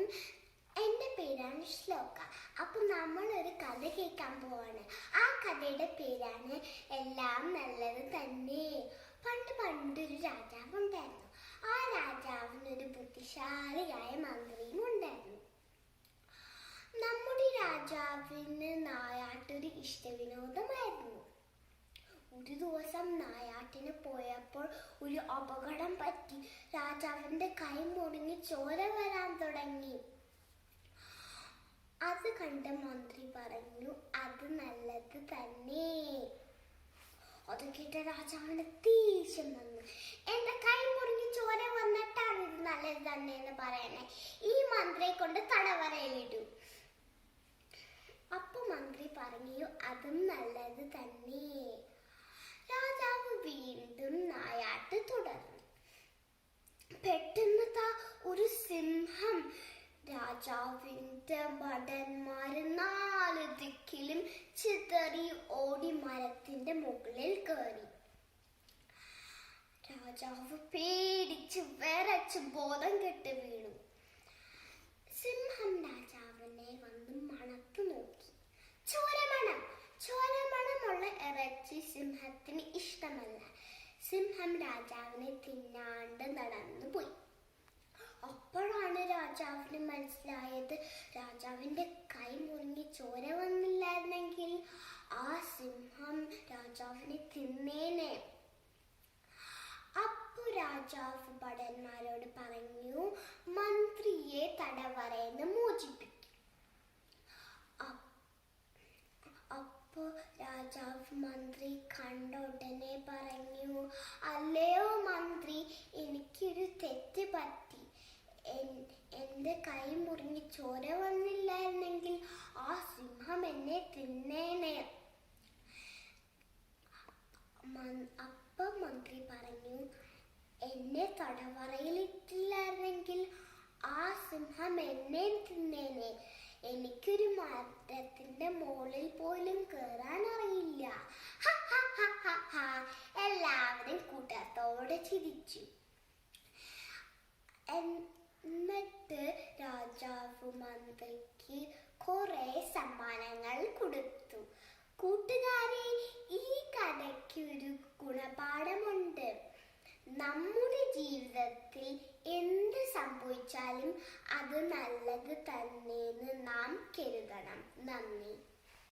നമസ്കാരം. എൻ്റെ പേരാണ് ശ്ലോക. അപ്പം നമ്മളൊരു കഥ കേൾക്കാൻ പോവാണ്. ആ കഥയുടെ പേരാണ് എല്ലാം നല്ലത് തന്നെ. പണ്ടൊരു രാജാവ് ഉണ്ടായിരുന്നു. ആ രാജാവിനൊരു ബുദ്ധിശാലിയായ മന്ത്രിയും ഉണ്ടായിരുന്നു. നമ്മുടെ രാജാവിന് നായാട്ടൊരു ഇഷ്ടവിനോദമായിരുന്നു. ഒരു ദിവസം നായാട്ടിന് പോയപ്പോൾ ഒരു അപകടം പറ്റി. രാജാവിന്റെ കൈ മുറിഞ്ഞ് ചോര വരാൻ തുടങ്ങി. അത് കണ്ട് മന്ത്രി പറഞ്ഞു, അത് നല്ലത് തന്നെ. അത് കേട്ട രാജാവിന് ദേഷ്യം വന്നു. എന്റെ കൈ മുറിഞ്ഞ് ചോര വന്നിട്ടാണ് ഇത് നല്ലത് തന്നെ എന്ന് പറയണേ. ഈ മന്ത്രിയെ കൊണ്ട് തടവറയിലിടൂ. അപ്പൊ മന്ത്രി പറഞ്ഞു, അതും നല്ലത് തന്നെ. രാജാവ് വീണ്ടും നായാട്ട് തുടർന്നു. പെട്ടെന്ന് ഒരു സിംഹം രാജാവിന്റെ ഭടന്മാര് 4 ദിക്കിലും ചിതറി ഓടി മരത്തിന്റെ മുകളിൽ കയറി. രാജാവ് പേടിച്ച് വിറച്ച് ബോധം കെട്ട് വീണു. സിംഹം രാജാവിനെ വന്ന് മണത്തു നോക്കി. ചോരമണമുള്ള ഇറച്ചി സിംഹത്തിന് ഇഷ്ടമല്ല. സിംഹം രാജാവിനെ തിന്നാണ്ട് നടന്നു പോയി. അപ്പോഴാണ് രാജാവിന് മനസ്സിലായത്, രാജാവിന്റെ കൈ മുറിഞ്ഞ് ചോര വന്നില്ലായിരുന്നെങ്കിൽ ആ സിംഹം രാജാവിനെ തിന്നേനെ. അപ്പൊ രാജാവ് ഭടന്മാരോട് പറഞ്ഞു, മന്ത്രിയെ തടവറയെന്ന് മോചിപ്പിക്കും. അപ്പോ രാജാവ് മന്ത്രി കണ്ട ഉടനെ പറഞ്ഞു, അല്ലയോ മന്ത്രി, എനിക്കൊരു തെറ്റ് പറ്റി. എന്റെ കൈ മുറിഞ്ഞ് ചോര വന്നില്ലായിരുന്നെങ്കിൽ ആ സിംഹം എന്നെ തിന്നേനെ. അപ്പൊ മന്ത്രി പറഞ്ഞു, എന്നെ തടവറയിലിട്ടില്ലായിരുന്നെങ്കിൽ ആ സിംഹം എന്നെ തിന്നേനെ. എനിക്കൊരു മരത്തിന്റെ മുകളിൽ പോലും കയറാൻ അറിയില്ല. എല്ലാവരും കൂട്ടത്തോടെ ചിരിച്ചു. എന്നിട്ട് രാജാവ് മന്ത്രിക്ക് കുറെ സമ്മാനങ്ങൾ കൊടുത്തു. കൂട്ടുകാരെ, ഈ കഥയ്ക്ക് ഒരു ഗുണപാഠമുണ്ട്. നമ്മുടെ ജീവിതത്തിൽ എന്ത് സംഭവിച്ചാലും അത് നല്ലത് തന്നെയെന്ന് നാം കരുതണം. നന്ദി.